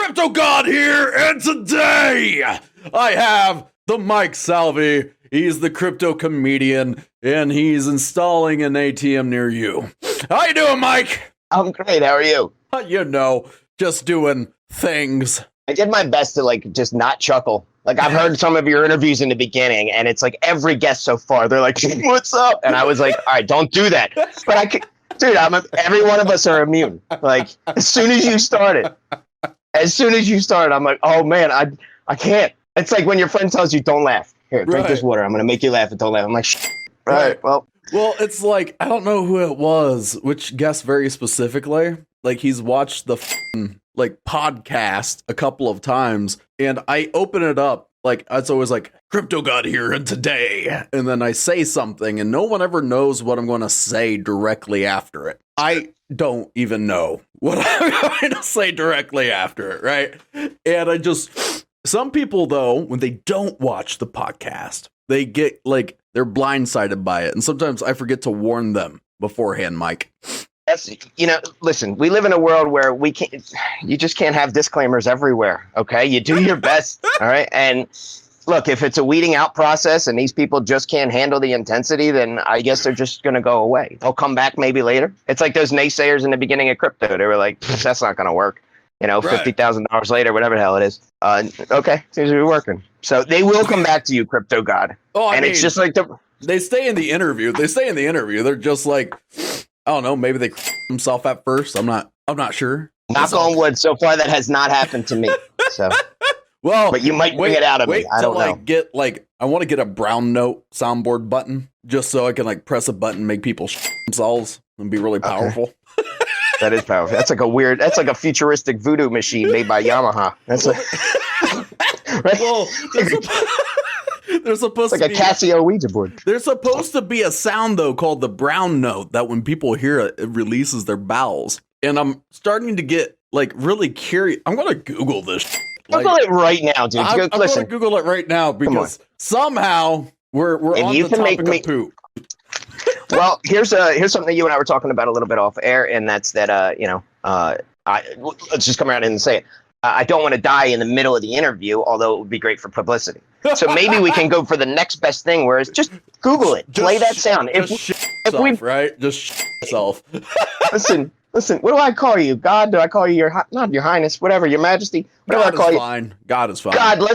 Crypto God here, and today I have the Mike Salvi. He's the crypto comedian, and he's installing an ATM near you. How you doing, Mike? I'm great. How are you? You know, just doing things. I did my best to just not chuckle. Like I've heard some of your interviews in the beginning, and it's like every guest so far, they're like, "What's up?" And I was like, "All right, don't do that." But I could, dude. Every one of us are immune. Like as soon as you started, I'm like, "Oh man, I can't." It's like when your friend tells you, "Don't laugh. Here, drink this water. I'm gonna make you laugh and don't laugh." I'm like, "Shh." Right. Well, it's like I don't know who it was, which guest very specifically. Like he's watched the podcast a couple of times, and I open it up like it's always like Crypto God here and today, and then I say something, and no one ever knows what I'm going to say directly after it. I don't even know what I'm going to say directly after it, right? And some people though, when they don't watch the podcast, they get like they're blindsided by it, and sometimes I forget to warn them beforehand, Mike. Listen, we live in a world where you just can't have disclaimers everywhere. Okay. You do your best. All right. And look, if it's a weeding out process and these people just can't handle the intensity, then I guess they're just going to go away. They'll come back maybe later. It's like those naysayers in the beginning of crypto. They were like, that's not going to work. $50,000 later, whatever the hell it is. Okay. Seems to be working. So they will come back to you, Crypto God. It's just like they stay in the interview. They're just like, I don't know. Maybe they themselves at first. I'm not sure. Knock on wood. So far, that has not happened to me. So, but you might bring it out of me. I don't know. I want to get a brown note soundboard button just so I can press a button, make people themselves, and be really powerful. Okay. That is powerful. That's like a futuristic voodoo machine made by Yamaha. That's right. Well, there's supposed to be a Casio Ouija board. There's supposed to be a sound though called the brown note that when people hear it, it releases their bowels. And I'm starting to get really curious. I'm gonna Google this. Google it right now, dude. I'm gonna Google it right now because somehow we're on the topic of poop. Well, here's something that you and I were talking about a little bit off air, and that's that let's just come around and say it. I don't want to die in the middle of the interview, although it would be great for publicity. So maybe we can go for the next best thing, where it's just Google it, play that sound. Just yourself. Listen. What do I call you? God? Do I call you not your highness? Whatever, your majesty. What do I call you? God is fine. God,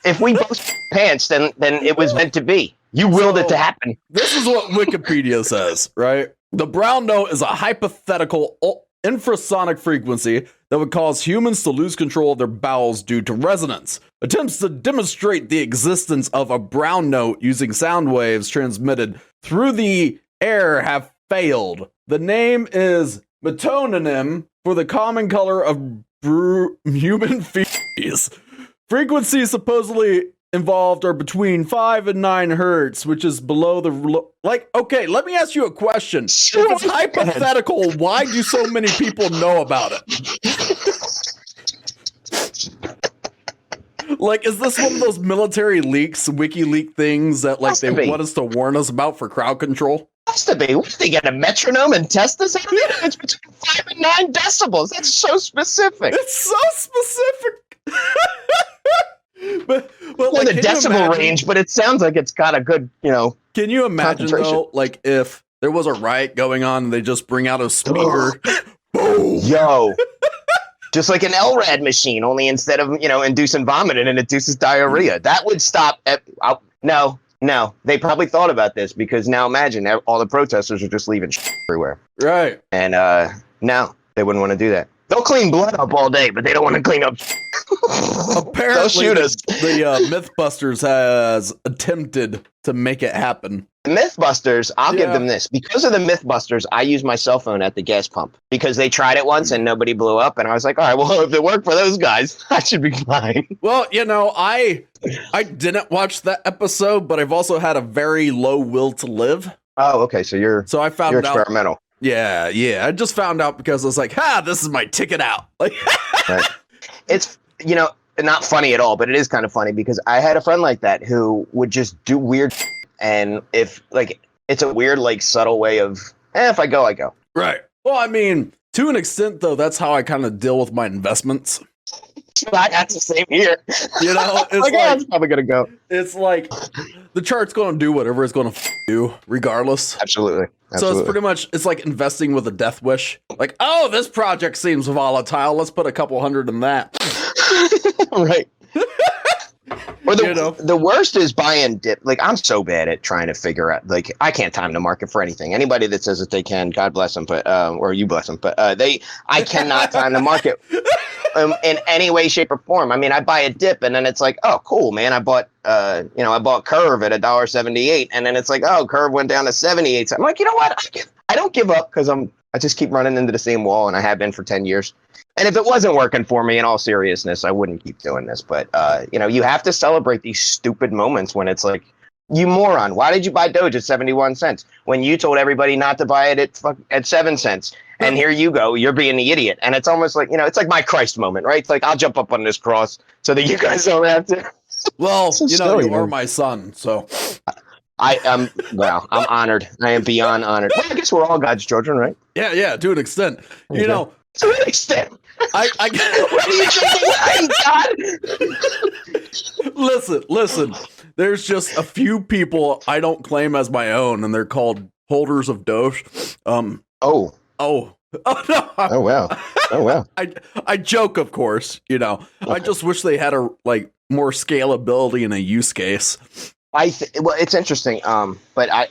if we both pants, then it was meant to be. You willed it to happen. This is what Wikipedia says, right? The brown note is a hypothetical infrasonic frequency that would cause humans to lose control of their bowels due to resonance. Attempts to demonstrate the existence of a brown note using sound waves transmitted through the air have failed. The name is metonym for the common color of human feces. Frequencies supposedly involved are between 5 and 9 hertz, which is below the okay, let me ask you a question. If it's hypothetical, why do so many people know about it? Is this one of those military leaks, WikiLeaks things that they want us to warn us about for crowd control? Has to be. What, do they get a metronome and test this out? It's between 5 and 9 decibels. That's so specific. It's so specific. but the decibel range, but it sounds like it's got a good, Can you imagine though, if there was a riot going on and they just bring out a speaker? Boom! Yo. Just like an LRAD machine, only instead of, inducing vomiting, it induces diarrhea. That would stop No, they probably thought about this because now imagine all the protesters are just leaving everywhere. Right. And no, they wouldn't want to do that. They'll clean blood up all day, but they don't want to clean up. Apparently, they'll shoot us. The Mythbusters has attempted to make it happen. The Mythbusters, I'll give them this. Because of the Mythbusters, I use my cell phone at the gas pump because they tried it once and nobody blew up. And I was like, all right, well, if it worked for those guys, I should be fine. Well, I didn't watch that episode, but I've also had a very low will to live. Oh, okay. So you're experimental. Yeah. I just found out because I was like, this is my ticket out. Right. It's, not funny at all, but it is kind of funny because I had a friend like that who would just do weird and if it's a weird, subtle way of, if I go, I go. Right. Well, I mean, to an extent, though, that's how I kind of deal with my investments. I got the same here. You know, it's like, like yeah, it's probably gonna go. it's like the chart's going to do whatever it's going to do, regardless. Absolutely. So it's pretty much it's like investing with a death wish. Like, oh, this project seems volatile. Let's put a couple hundred in that. Right. Or You know? the worst is buying dip. Like, I'm so bad at trying to figure out, like, I can't time the market for anything. Anybody that says that they can, God bless them, but or you bless them, but I cannot time the market in any way, shape, or form. I mean, I buy a dip and then it's like, oh, cool, man. I bought Curve at $1.78, and then it's like, oh, Curve went down to 78. So I'm like, you know what? I don't give up because I just keep running into the same wall, and I have been for 10 years. And if it wasn't working for me, in all seriousness, I wouldn't keep doing this. But, you have to celebrate these stupid moments when it's like, you moron, why did you buy Doge at 71 cents when you told everybody not to buy it at 7 cents? And here you go, you're being the idiot. And it's almost like, it's like my Christ moment, right? It's like, I'll jump up on this cross so that you guys don't have to. Well, So you silly, are man. my son, so I'm honored. I am beyond honored. Well, I guess we're all God's children, right? yeah, to an extent. You Okay. know, To an extent. I What are you thinking? God. listen. There's just a few people I don't claim as my own, and they're called holders of Doge. Oh. Oh no. Oh, wow. Oh, wow. I joke, of course. I just wish they had more scalability in a use case. Well, it's interesting. But I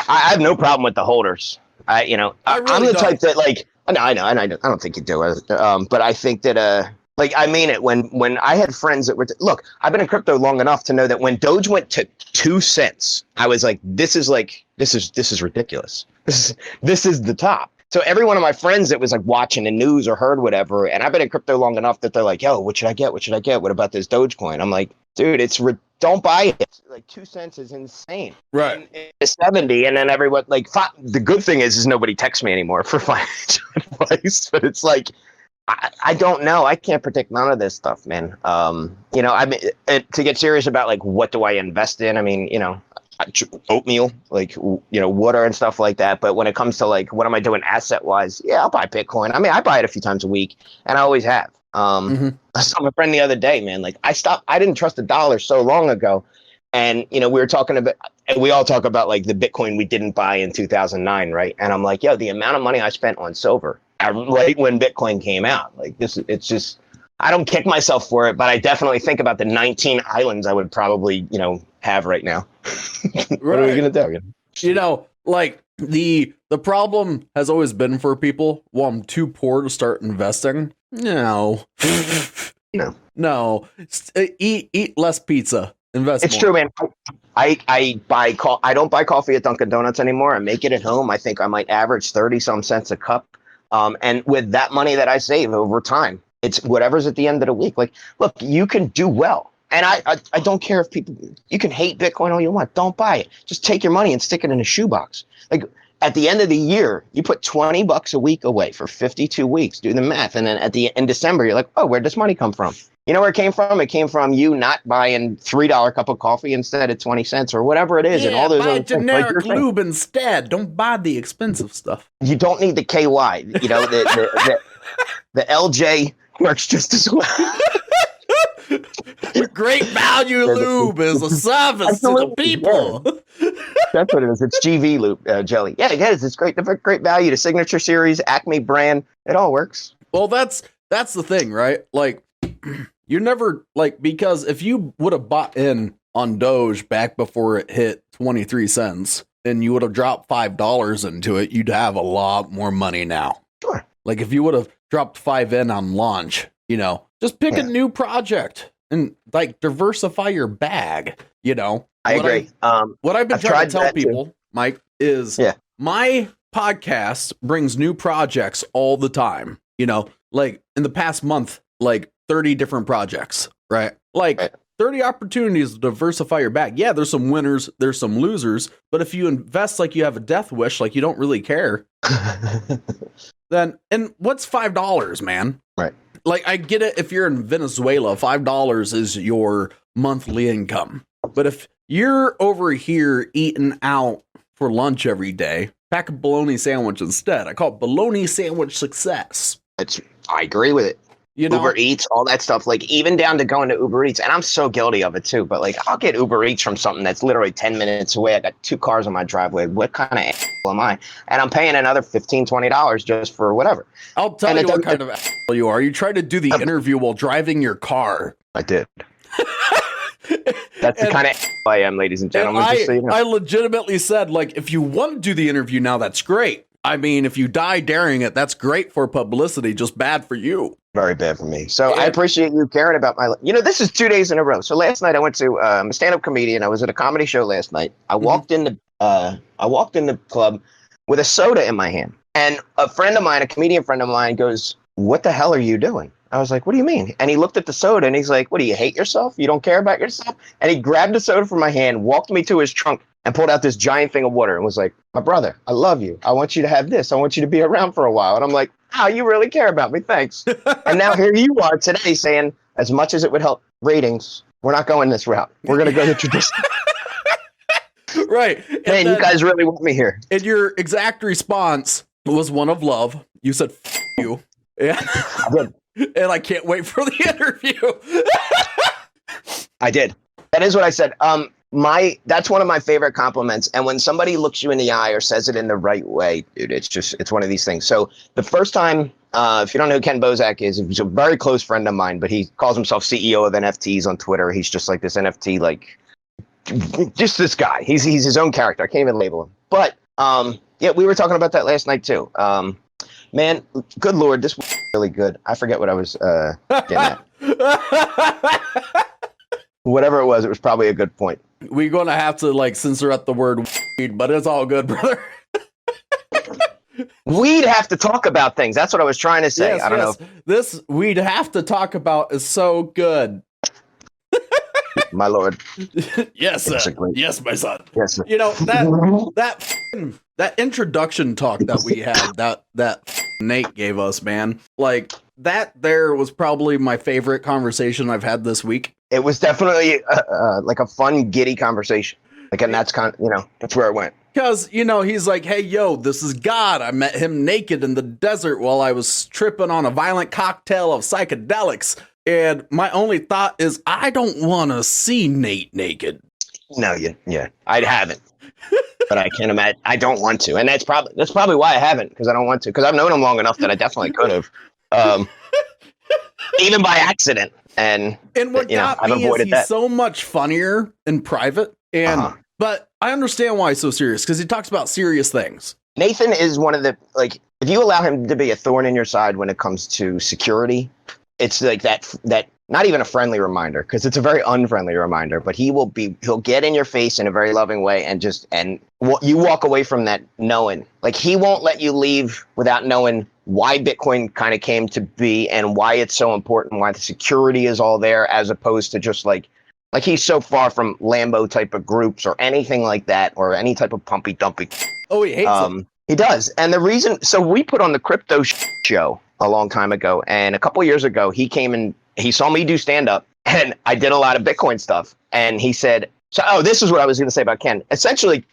have no problem with the holders. I'm the type that I know, and I don't think you do. But I think that I mean it when I had friends that were look. I've been in crypto long enough to know that when Doge went to 2 cents, I was like, this is ridiculous. This is the top. So every one of my friends that was like watching the news or heard whatever, and I've been in crypto long enough that they're like, yo, what should I get? What should I get? What about this Dogecoin? I'm like, dude, don't buy it. Like 2 cents is insane. Right. And it's 70, and then everyone the good thing is nobody texts me anymore for financial advice. But it's like, I don't know. I can't predict none of this stuff, man. I mean, to get serious about what do I invest in? I mean, oatmeal, water and stuff like that. But when it comes to what am I doing asset wise? Yeah, I'll buy Bitcoin. I mean, I buy it a few times a week, and I always have. I saw my friend the other day, man. I didn't trust the dollar so long ago, and we were talking about, and we all talk about the Bitcoin we didn't buy in 2009, right? And I'm like, yo, the amount of money I spent on silver right when Bitcoin came out, it's just. I don't kick myself for it, but I definitely think about the 19 islands I would probably, have right now. What are we gonna do? The problem has always been for people, well, I'm too poor to start investing. No. Eat less pizza. Invest It's more. true, man. I don't buy coffee at Dunkin' Donuts anymore. I make it at home. I think I might average 30 some cents a cup. And with that money that I save over time, it's whatever's at the end of the week. Look, you can do well. And I don't care if you can hate Bitcoin all you want. Don't buy it. Just take your money and stick it in a shoebox. At the end of the year, you put $20 a week away for 52 weeks. Do the math. And then in December, you're like, oh, where'd this money come from? You know where it came from? It came from you not buying $3 cup of coffee instead of 20 cents or whatever it is. Yeah, and all those buy other generic lube instead. Don't buy the expensive stuff. You don't need the KY. The LJ works just as well. Great value lube is a service to the people. Yeah. That's what it is. It's GV lube jelly. Yeah, it is. It's great. Great value. The Signature Series, Acme brand. It all works. Well, that's the thing, right? You never because if you would have bought in on Doge back before it hit 23 cents and you would have dropped $5 into it, you'd have a lot more money now. Sure. If you would have dropped 5 in on launch, just pick a new project and diversify your bag, I agree. What I've been trying to tell people, Mike, is my podcast brings new projects all the time. In the past month, 30 different projects, right? 30 opportunities to diversify your bag. Yeah, there's some winners, there's some losers, but if you invest you have a death wish, you don't really care, then, and what's $5, man? Right. I get it if you're in Venezuela, $5 is your monthly income. But if you're over here eating out for lunch every day, pack a bologna sandwich instead. I call it bologna sandwich success. I agree with it. You know, Uber Eats, all that stuff, like even down to going to Uber Eats. And I'm so guilty of it too. But like, I'll get Uber Eats from something that's literally 10 minutes away. I got 2 cars on my driveway. What kind of asshole am I? And I'm paying another $15, $20 just for whatever. I'll tell you what kind of asshole you are. You tried to do the interview while driving your car. I did. That's the kind of I am, ladies and gentlemen. Just so you know. I legitimately said, like, if you want to do the interview now, that's great. I mean, if you die daring it, that's great for publicity, just bad for you. Very bad for me. So I appreciate you caring about my, this is 2 days in a row. So last night I went to, I'm a stand-up comedian. I was at a comedy show last night. I walked in the club with a soda in my hand, and a friend of mine, a comedian friend of mine, goes, "What the hell are you doing?" I was like, "What do you mean?" And he looked at the soda and he's like, "What, do you hate yourself? You don't care about yourself?" And he grabbed the soda from my hand, walked me to his trunk, and pulled out this giant thing of water and was like, "My brother, I love you. I want you to have this. I want you to be around for a while." And I'm like, "Wow, you really care about me. Thanks." And now here you are today saying, as much as it would help ratings, we're not going this route. We're going to go the tradition. Right. Man, you guys really want me here. And your exact response was one of love. You said, "F you." Yeah. And I can't wait for the interview. I did. That is what I said. That's one of my favorite compliments. And when somebody looks you in the eye or says it in the right way, dude, it's one of these things. So the first time, if you don't know who Ken Bozak is, he's a very close friend of mine, but he calls himself CEO of NFTs on Twitter. He's just like this NFT, like just this guy. He's his own character. I can't even label him. But yeah, we were talking about that last night too. Man, good Lord, this was really good. I forget what I was getting at. Whatever it was probably a good point. We're going to have to like censor out the word weed, but it's all good, brother. We'd have to talk about things. That's what I was trying to say. Yes, I don't know. This we'd have to talk about is so good. My Lord. Yes, sir. Yes, my son. Yes, sir. You know, that introduction talk that we had, that Nate gave us, man, like that there was probably my favorite conversation I've had this week. It was definitely like a fun, giddy conversation. Like, and that's kind of, that's where it went. Because, he's like, "Hey, yo, this is God. I met him naked in the desert while I was tripping on a violent cocktail of psychedelics. And my only thought is, I don't want to see Nate naked." No, yeah, I haven't. But I can't imagine. I don't want to. And that's probably why I haven't, because I don't want to. Because I've known him long enough that I definitely could have. Even by accident. And what got I've me avoided is that. he's so much funnier in private. But I understand why he's so serious, because he talks about serious things. Nathan is one of the, like, if you allow him to be a thorn in your side when it comes to security, it's like that not even a friendly reminder, because it's a very unfriendly reminder, but he'll get in your face in a very loving way, and you walk away from that knowing, like, he won't let you leave without knowing why Bitcoin kind of came to be and why it's so important, why the security is all there, as opposed to just like he's so far from Lambo type of groups or anything like that, or any type of pumpy dumpy. Oh, he hates it. He does. And the reason, so we put on the crypto show a long time ago, and a couple years ago, he came and he saw me do stand-up, and I did a lot of Bitcoin stuff. And he said, this is what I was going to say about Ken. Essentially,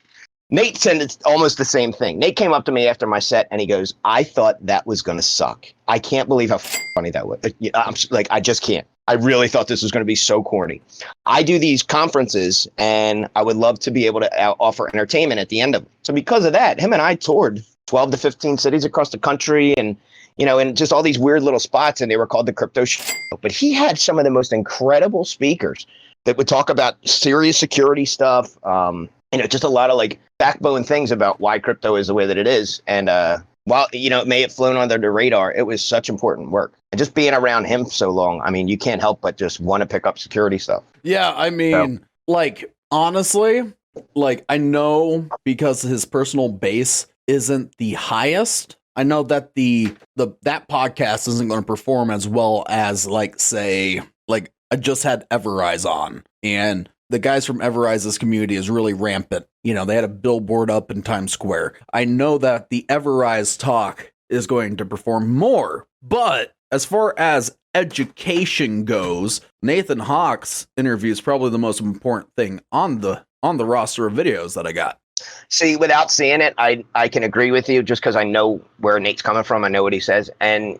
Nate said almost the same thing. Nate came up to me after my set, and he goes, "I thought that was going to suck. I can't believe how funny that was. I'm like, I just can't. I really thought this was going to be so corny. I do these conferences, and I would love to be able to offer entertainment at the end of it." So because of that, him and I toured 12 to 15 cities across the country, and and just all these weird little spots, and they were called the Crypto Show. But he had some of the most incredible speakers that would talk about serious security stuff, just a lot of like backbone things about why crypto is the way that it is. And while, it may have flown under the radar, it was such important work. And just being around him so long, I mean, you can't help but just want to pick up security stuff. Yeah, I mean, like, honestly, like, I know because his personal base isn't the highest, I know that that podcast isn't going to perform as well as, like, say, like, I just had Everrise on, and the guys from Everrise's community is really rampant. They had a billboard up in Times Square. I know that the Everrise talk is going to perform more, but as far as education goes, Nathan Hawk's interview is probably the most important thing on the roster of videos that I got. See, without seeing it, I can agree with you, just because I know where Nate's coming from. I know what he says. And,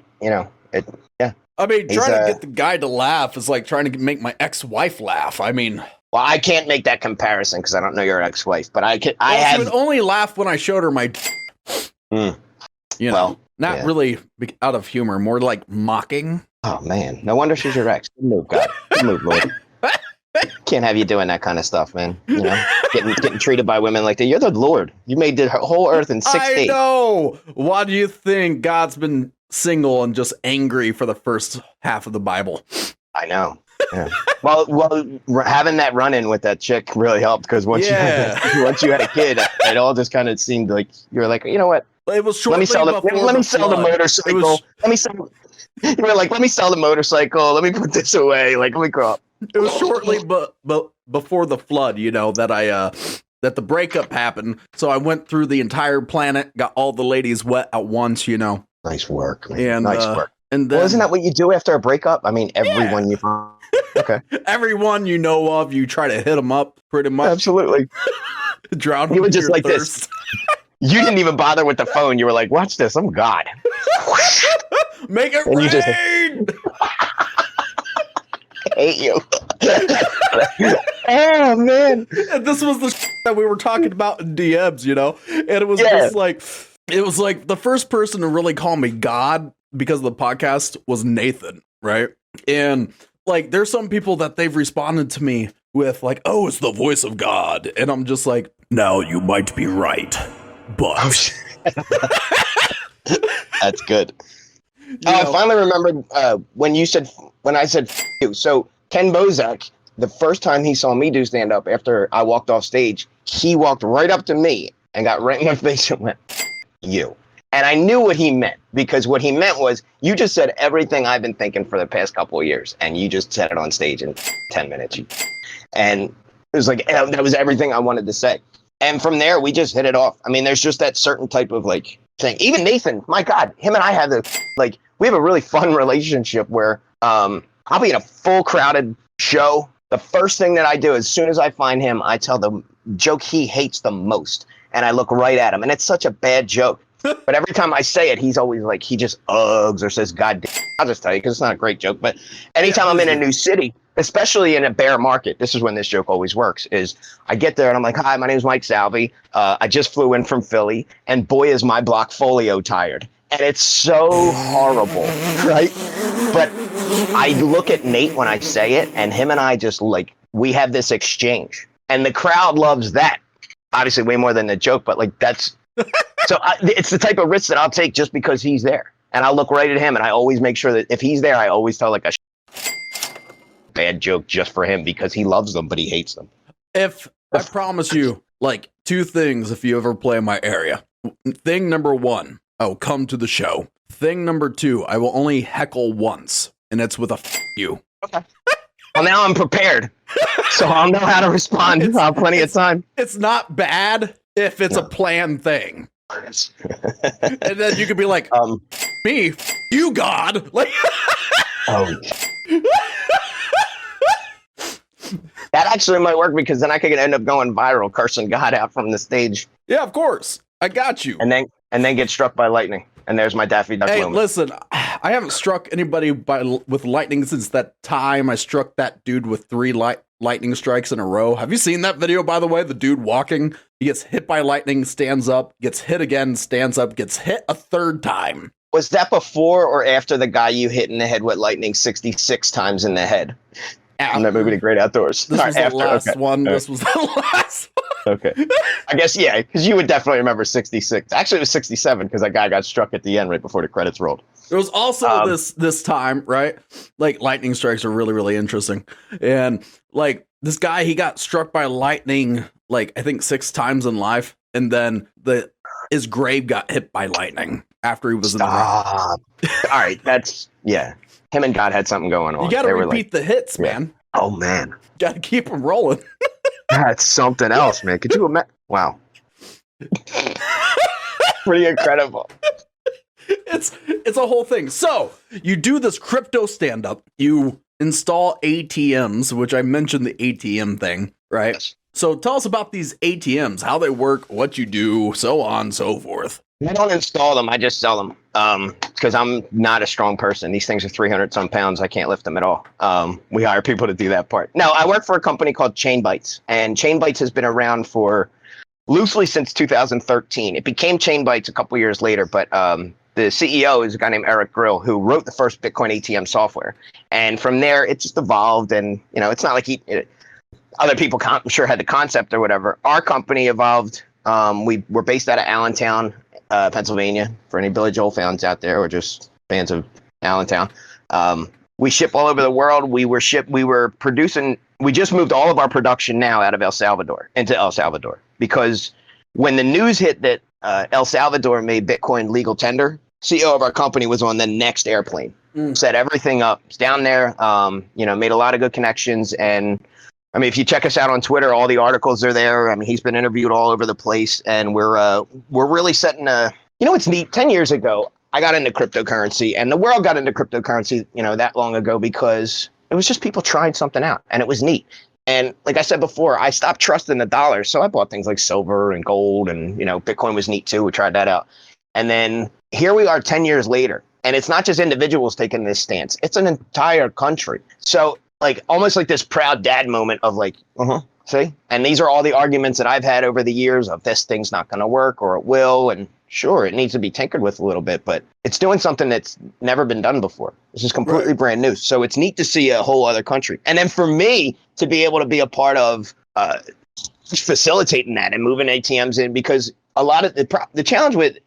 I mean, He's, trying to get the guy to laugh is like trying to make my ex-wife laugh. I mean, well, I can't make that comparison because I don't know your ex-wife, but I can. I she have. would only laugh when I showed her my, Mm, you know, well, not yeah. really out of humor, more like mocking. Oh man, no wonder she's your ex. Good move, God. Good move, Lord. Can't have you doing that kind of stuff, man. You know, getting treated by women like that. You're the Lord. You made the whole earth in 6 days. I know. Why do you think God's been single and just angry for the first half of the Bible? I know. Yeah. well, having that run-in with that chick really helped because once you had a kid, it all just kind of seemed like you were like, you know what? It was shortly let me sell the motorcycle. You were like, let me sell the motorcycle. Let me put this away. Like, let me grow up. It was shortly, but before the flood, you know, that that the breakup happened. So I went through the entire planet, got all the ladies wet at once, you know. Nice work, man. And, nice work. And then, well, isn't that what you do after a breakup? I mean, everyone you okay, everyone you know of, you try to hit them up, pretty much. Absolutely. Drown. You were just like thirst. this. You didn't even bother with the phone. You were like, watch this. I'm God. Make it and rain! You just I hate you. Oh, man. And this was the that we were talking about in DMs, you know? And it was just like, it was like the first person to really call me God because of the podcast was Nathan, right? And like, there's some people that they've responded to me with like, oh, it's the voice of God. And I'm just like, no, you might be right. But that's good. I finally remembered when I said you. So Ken Bozak, the first time he saw me do stand up after I walked off stage, he walked right up to me and got right in my face and went, you. And I knew what he meant, because what he meant was, you just said everything I've been thinking for the past couple of years, and you just said it on stage in 10 minutes. And it was like, that was everything I wanted to say. And from there, we just hit it off. I mean, there's just that certain type of like thing. Even Nathan, my God, him and I have we have a really fun relationship where I'll be in a full crowded show. The first thing that I do, as soon as I find him, I tell the joke he hates the most. And I look right at him. And it's such a bad joke. But every time I say it, he's always like, he just uggs or says, God damn. I'll just tell you, because it's not a great joke. But anytime I'm in a new city, especially in a bear market, this is when this joke always works, is I get there and I'm like, hi, my name is Mike Salvi. I just flew in from Philly. And boy, is my Blockfolio tired. And it's so horrible, right? But I look at Nate when I say it, and him and I just like, we have this exchange. And the crowd loves that. Obviously, way more than the joke, but like that's... So it's the type of risk that I'll take just because he's there. And I'll look right at him, and I always make sure that if he's there, I always tell like a bad joke just for him, because he loves them, but he hates them. If I promise you, like, 2 things if you ever play in my area. Thing number 1, I'll come to the show. Thing number 2, I will only heckle once, and it's with a you. Okay. Well, now I'm prepared, so I'll know how to respond. I'll have plenty of time. It's not bad if it's a planned thing. And then you could be like, me, you God. Like, oh. That actually might work, because then I could end up going viral, cursing God out from the stage. Yeah, of course. I got you. And then get struck by lightning. And there's my Daffy Duck moment. Listen, I haven't struck anybody with lightning since that time I struck that dude with 3 lightning strikes in a row. Have you seen that video, by the way? The dude walking, he gets hit by lightning, stands up, gets hit again, stands up, gets hit a 3rd time. Was that before or after the guy you hit in the head with lightning 66 times in the head? In that movie, The Great Outdoors. This was the last one. This was the last one. Okay. I guess, yeah, because you would definitely remember 66. Actually, it was 67, because that guy got struck at the end right before the credits rolled. There was also this time, right? Like, lightning strikes are really, really interesting. And, like, this guy, he got struck by lightning, like, I think 6 times in life. And then his grave got hit by lightning after he was in the ground. All right, that's, yeah. Him and God had something going on. You got to repeat the hits, man. Oh, man. Got to keep them rolling. That's something else, man. Could you imagine? Wow. Pretty incredible. It's a whole thing. So you do this crypto stand-up. You install ATMs, which I mentioned the ATM thing, right? Yes. So tell us about these ATMs, how they work, what you do, so on and so forth. I don't install them. I just sell them because I'm not a strong person. These things are 300 some pounds. I can't lift them at all. We hire people to do that part. No, I work for a company called Chain Bytes, and Chain Bytes has been around for loosely since 2013. It became Chain Bytes a couple years later, but the CEO is a guy named Eric Grill, who wrote the first Bitcoin ATM software. And from there, it just evolved. And, it's not like other people, I'm sure, had the concept or whatever. Our company evolved. We're based out of Allentown, Pennsylvania, for any Billy Joel fans out there or just fans of Allentown. We ship all over the world. We just moved all of our production now out of El Salvador into El Salvador because when the news hit that El Salvador made Bitcoin legal tender, CEO of our company was on the next airplane, set everything up. It's down there, made a lot of good connections. And I mean, if you check us out on Twitter, all the articles are there. I mean, he's been interviewed all over the place, and we're really setting it's neat. 10 years ago, I got into cryptocurrency, and the world got into cryptocurrency, that long ago because it was just people trying something out, and it was neat. And like I said before, I stopped trusting the dollar, so I bought things like silver and gold, and Bitcoin was neat too. We tried that out, and then here we are 10 years later, and it's not just individuals taking this stance; it's an entire country. So almost like this proud dad moment of see? And these are all the arguments that I've had over the years of this thing's not going to work or it will. And sure, it needs to be tinkered with a little bit, but it's doing something that's never been done before. This is completely brand new. So it's neat to see a whole other country. And then for me to be able to be a part of facilitating that and moving ATMs in, because a lot of the challenge with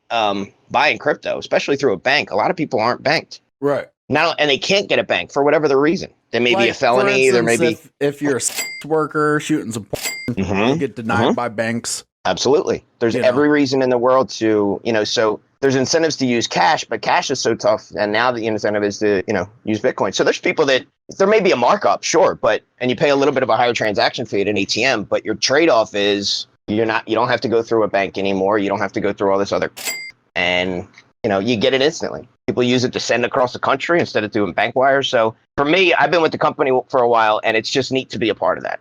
buying crypto, especially through a bank, a lot of people aren't banked. Right. Now, and they can't get a bank for whatever the reason. There may be a felony. For instance, there may be if you're a worker shooting some, you get denied by banks. Absolutely. There's every reason in the world to, so there's incentives to use cash, but cash is so tough. And now the incentive is to, use Bitcoin. So there's people that there may be a markup, sure, and you pay a little bit of a higher transaction fee at an ATM, but your trade-off is you don't have to go through a bank anymore. You don't have to go through all this other, and you get it instantly. People use it to send across the country instead of doing bank wires. So for me, I've been with the company for a while, and it's just neat to be a part of that.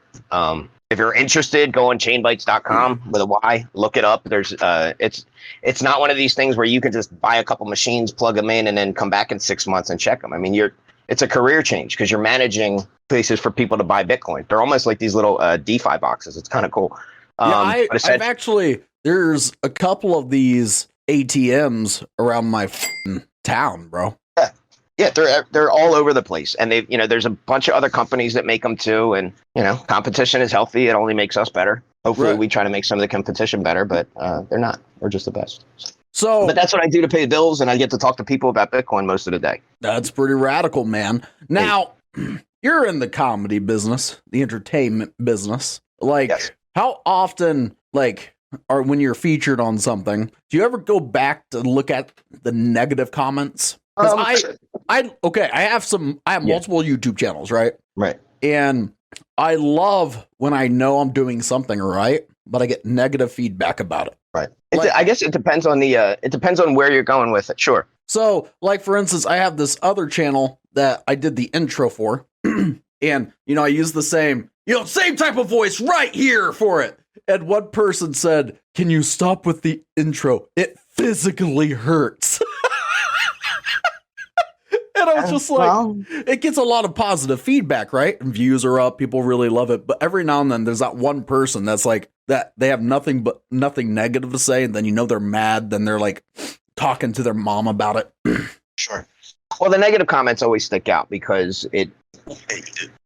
If you're interested, go on chainbytes.com with a Y, look it up. There's it's not one of these things where you can just buy a couple machines, plug them in, and then come back in 6 months and check them. I mean, it's a career change because you're managing places for people to buy Bitcoin. They're almost like these little DeFi boxes. It's kind of cool. There's a couple of these ATMs around my town, bro. Yeah, they're all over the place, and there's a bunch of other companies that make them too, and competition is healthy. It only makes us better. Hopefully, we try to make some of the competition better, but they're not. We're just the best. But that's what I do to pay bills, and I get to talk to people about Bitcoin most of the day. That's pretty radical, man. Now, you're in the comedy business, the entertainment business. How often, or when you're featured on something, do you ever go back to look at the negative comments? I have multiple YouTube channels, right? Right. And I love when I know I'm doing something right, but I get negative feedback about it. Right. I guess it depends on where you're going with it. Sure. So, for instance, I have this other channel that I did the intro for, and I use the same type of voice right here for it. And one person said, "Can you stop with the intro? It physically hurts." And I was just it gets a lot of positive feedback, right? And views are up. People really love it. But every now and then there's that one person that's that they have nothing negative to say. And then, they're mad. Then they're talking to their mom about it. Sure. Well, the negative comments always stick out because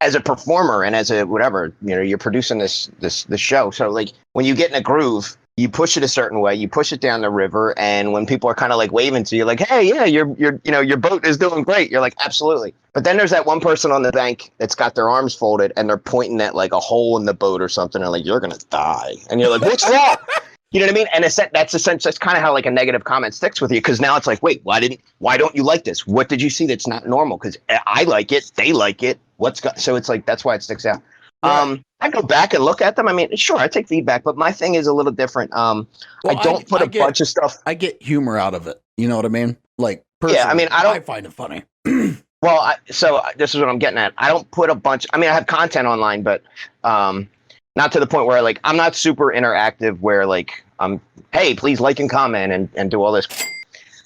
as a performer and as a whatever, you're producing this show. So when you get in a groove, you push it a certain way, you push it down the river, and when people are kind of waving to you, hey, yeah, your boat is doing great. You're absolutely. But then there's that one person on the bank that's got their arms folded and they're pointing at a hole in the boat or something, and you're gonna die, and you're what's wrong? You know what I mean? And that's kind of how a negative comment sticks with you, because now it's wait, why don't you like this? What did you see that's not normal? Because I like it, they like it. So it's that's why it sticks out. Right. I go back and look at them. I mean, sure, I take feedback, but my thing is a little different. I don't put a bunch of stuff. I get humor out of it. You know what I mean? Personally, yeah, I mean, I find it funny. Well, so this is what I'm getting at. I don't put a bunch. I mean, I have content online, but not to the point where like I'm not super interactive where like I'm, hey, please like and comment and do all this.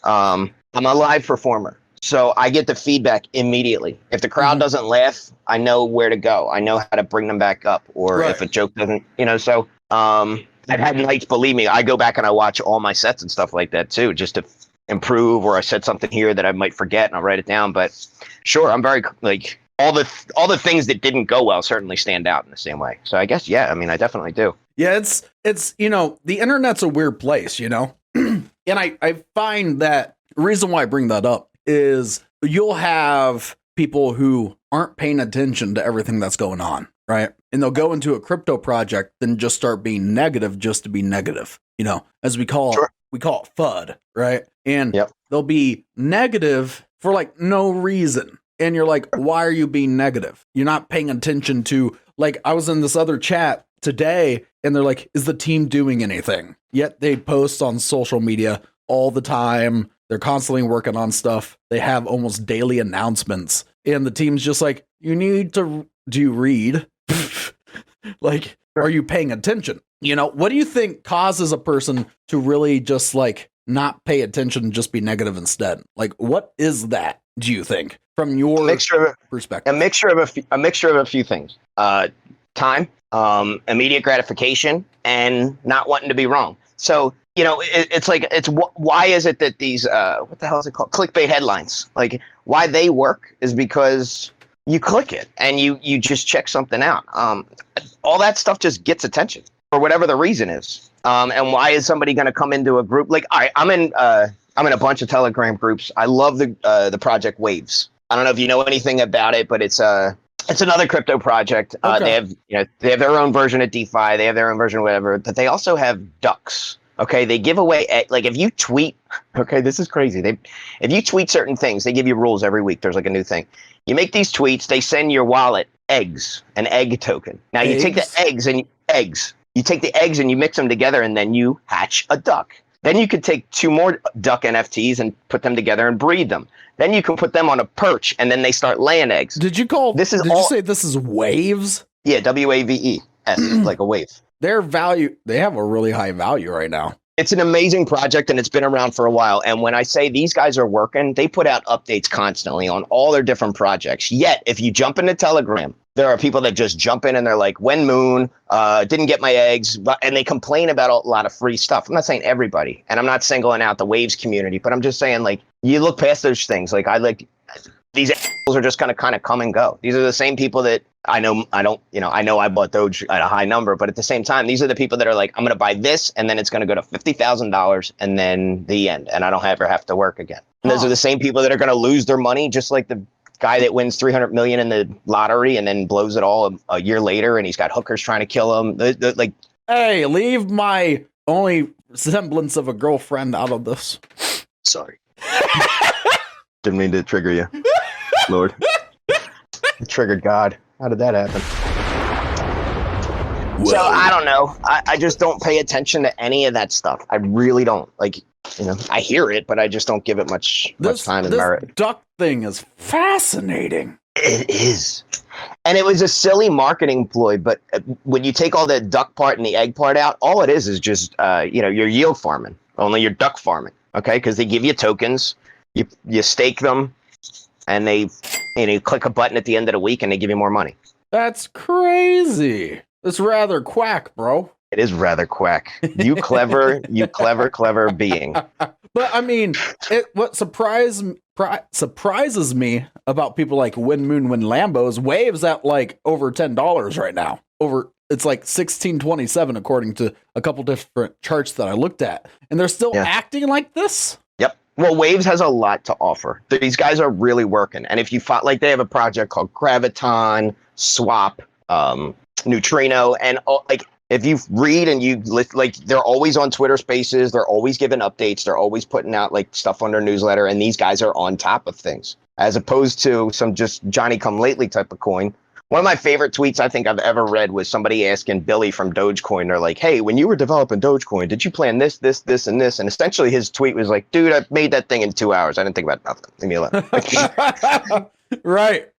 I'm a live performer, so I get the feedback immediately. If the crowd doesn't laugh, I know where to go. I know how to bring them back up, or if a joke doesn't, so I've had nights, believe me, I go back and I watch all my sets and stuff like that too, just to improve, or I said something here that I might forget and I'll write it down. But sure, I'm very like all the things that didn't go well certainly stand out in the same way. So I guess, yeah, I mean, I definitely do. Yeah, it's the internet's a weird place, and I find that the reason why I bring that up is you'll have people who aren't paying attention to everything that's going on, right? And they'll go into a crypto project and just start being negative just to be negative, as we call it FUD, right? And they'll be negative for like no reason. And you're like, why are you being negative? You're not paying attention to, like, I was in this other chat today and they're like, is the team doing anything? Yet they post on social media all the time. They're constantly working on stuff. They have almost daily announcements. And the team's just like, do you read? Like, are you paying attention? What do you think causes a person to really just like not pay attention and just be negative instead? Like, what is that, do you think, from your perspective? A mixture of a few things. Time, immediate gratification, and not wanting to be wrong. So, it's why is it that these, what the hell is it called? Clickbait headlines, like why they work is because you click it and you just check something out. All that stuff just gets attention for whatever the reason is. And why is somebody going to come into a group? Like, all right, I'm in a bunch of Telegram groups. I love the project Waves. I don't know if you know anything about it, but it's another crypto project. Okay. They have their own version of DeFi. They have their own version of whatever, but they also have ducks. Okay, they give away, like, if you tweet, okay, this is crazy. If you tweet certain things, they give you rules every week. There's like a new thing. You make these tweets, they send your wallet eggs, an egg token. Now you take the eggs. You take the eggs and you mix them together, and then you hatch a duck. Then you could take 2 more duck NFTs and put them together and breed them. Then you can put them on a perch, and then they start laying eggs. Did you say this is Waves? Yeah, WAVES, like a wave. They have a really high value right now. It's an amazing project, and it's been around for a while. And when I say these guys are working, they put out updates constantly on all their different projects. Yet, if you jump into Telegram, there are people that just jump in and they're like, when moon, didn't get my eggs, and they complain about a lot of free stuff. I'm not saying everybody, and I'm not singling out the Waves community, but I'm just saying, like, you look past those things. Like, these assholes are just going to kind of come and go. These are the same people that I know I bought Doge at a high number, but at the same time, these are the people that are like, I'm going to buy this, and then it's going to go to $50,000, and then the end, and I don't ever have to work again. And those are the same people that are going to lose their money, just like the guy that wins 300 million in the lottery and then blows it all a year later, and he's got hookers trying to kill him. Like, hey, leave my only semblance of a girlfriend out of this. Sorry. Didn't mean to trigger you, Lord. Triggered God. How did that happen? Whoa. So I don't know. I just don't pay attention to any of that stuff. I really don't. Like, I hear it, but I just don't give it much time and merit. This duck thing is fascinating. It is. And it was a silly marketing ploy, but when you take all the duck part and the egg part out, all it is just, you're yield farming. Only you're duck farming, okay? Because they give you tokens, you stake them, and you click a button at the end of the week and they give you more money. That's crazy. It's rather quack, bro. It is rather quack. You clever being. But I mean, what surprises me about people like Win Moon, Win Lambos, Waves at like over $10 right now. It's like 1627 according to a couple different charts that I looked at, and they're still acting like this. Yep. Well, Waves has a lot to offer. These guys are really working, and if you thought, like, they have a project called Graviton, Swap, Neutrino, and like, if you read and you like, they're always on Twitter Spaces. They're always giving updates. They're always putting out like stuff on their newsletter. And these guys are on top of things, as opposed to some just Johnny come lately type of coin. One of my favorite tweets I think I've ever read was somebody asking Billy from Dogecoin. They're like, hey, when you were developing Dogecoin, did you plan this, and this? And essentially his tweet was like, dude, I made that thing in 2 hours. I didn't think about nothing. Leave me alone. Right.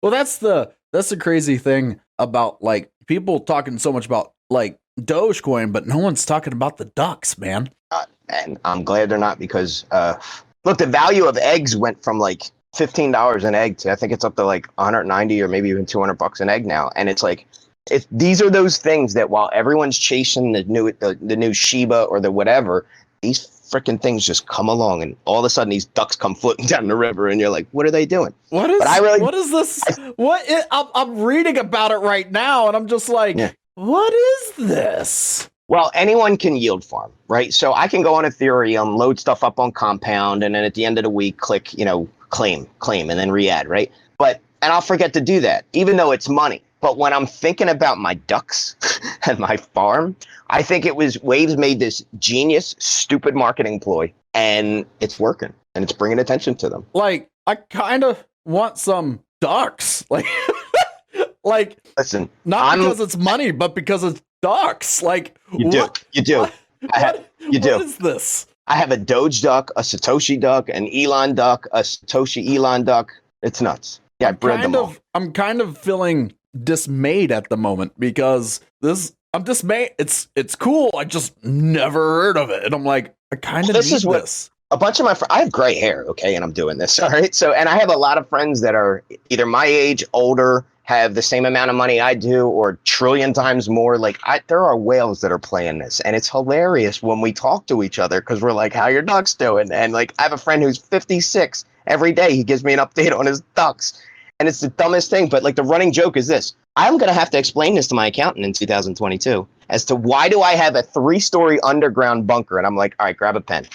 Well, that's the crazy thing about like people talking so much about like Dogecoin, but no one's talking about the ducks, man. And I'm glad they're not, because look, the value of eggs went from like $15 an egg to I think it's up to like 190 or maybe even $200 an egg now. And it's like, these are those things that while everyone's chasing the new Shiba or the whatever, these freaking things just come along, and all of a sudden these ducks come floating down the river, and you're like, what are they doing? What is this? I'm reading about it right now, and I'm just like, what is this? Well, anyone can yield farm, right? So I can go on Ethereum, load stuff up on Compound, and then at the end of the week, click, claim, and then re-add, right? And I'll forget to do that, even though it's money. But when I'm thinking about my ducks and my farm, I think Waves made this genius, stupid marketing ploy, and it's working, and it's bringing attention to them. Like, I kind of want some ducks. Like, listen, because it's money, but because it's ducks. Like, you do. What is this? I have a Doge duck, a Satoshi duck, an Elon duck, a Satoshi Elon duck. It's nuts. Yeah, I bred them all. I'm kind of feeling dismayed at the moment because I'm dismayed. It's cool. I just never heard of it, and I'm like, I kind of need this. A bunch of my friends, I have gray hair, okay, and I'm doing this, all right? So, and I have a lot of friends that are either my age, older, have the same amount of money I do, or trillion times more. Like, there are whales that are playing this, and it's hilarious when we talk to each other because we're like, how your ducks doing? And like, I have a friend who's 56. Every day he gives me an update on his ducks. And it's the dumbest thing, but like the running joke is this. I'm going to have to explain this to my accountant in 2022 as to why do I have a 3-story underground bunker? And I'm like, all right, grab a pen.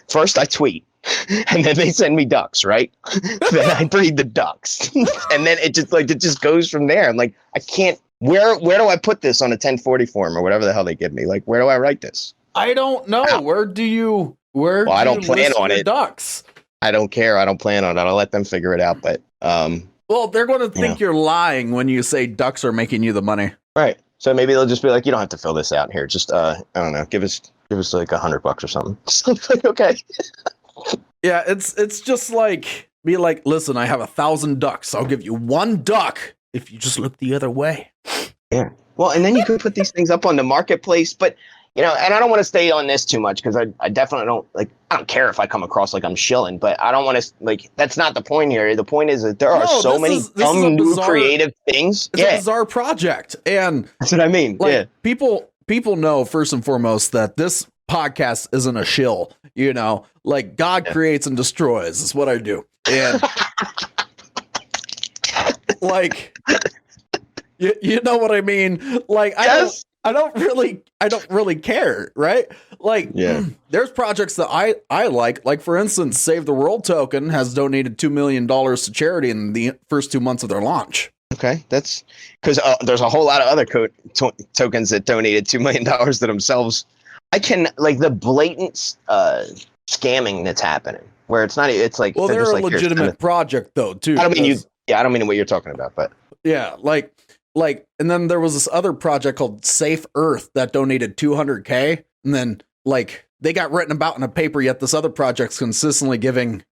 First I tweet, and then they send me ducks, right? Then I breed the ducks. And then it just goes from there. I'm like, I can't, where do I put this on a 1040 form or whatever the hell they give me? Like, where do I write this? I don't know. Wow. I don't plan on it. Ducks. I don't care. I don't plan on it. I'll let them figure it out. But, well, they're going to think you're lying when you say ducks are making you the money. Right. So maybe they'll just be like, you don't have to fill this out here. Just, I don't know, give us like $100 or something. Something, okay. Yeah, it's just like, be like, listen, I have 1,000 ducks. I'll give you 1 duck if you just look the other way. Yeah. Well, and then you could put these things up on the marketplace, but and I don't want to stay on this too much because I definitely don't I don't care if I come across like I'm shilling, but I don't want to that's not the point here. The point is that there are so many dumb new creative things. It's a bizarre project. And that's what I mean. Like, people know first and foremost that this podcast isn't a shill, like God creates and destroys is what I do. And like, you know what I mean? Like, yes. I don't really care, right? Like, there's projects that I like for instance, Save the World Token has donated $2 million to charity in the first 2 months of their launch. Okay, that's because there's a whole lot of other tokens that donated $2 million to themselves. I can the blatant scamming that's happening where it's not. It's like, well, they're a legitimate project though too. I don't mean I don't mean what you're talking about, but yeah, like, and then there was this other project called Safe Earth that donated 200K, and then they got written about in a paper. Yet this other project's consistently giving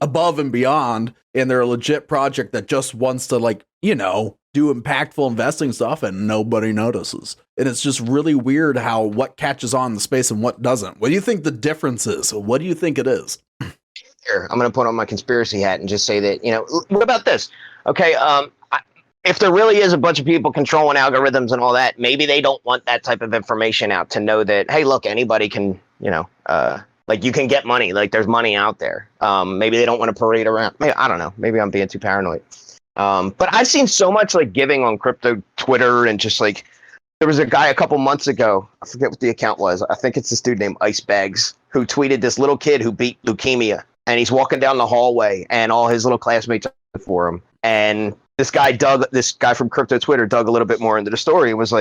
above and beyond, and they're a legit project that just wants to do impactful investing stuff, and nobody notices. And it's just really weird how what catches on in the space and what doesn't. What do you think the difference is? What do you think it is? Here, I'm going to put on my conspiracy hat and just say that what about this? Okay, if there really is a bunch of people controlling algorithms and all that, maybe they don't want that type of information out to know that, hey, look, anybody can, you can get money. Like, there's money out there. Maybe they don't want to parade around. I don't know. Maybe I'm being too paranoid. But I've seen so much giving on crypto Twitter, and just there was a guy a couple months ago. I forget what the account was. I think it's this dude named Icebags who tweeted this little kid who beat leukemia, and he's walking down the hallway, and all his little classmates are for him. And this guy from crypto Twitter dug a little bit more into the story and was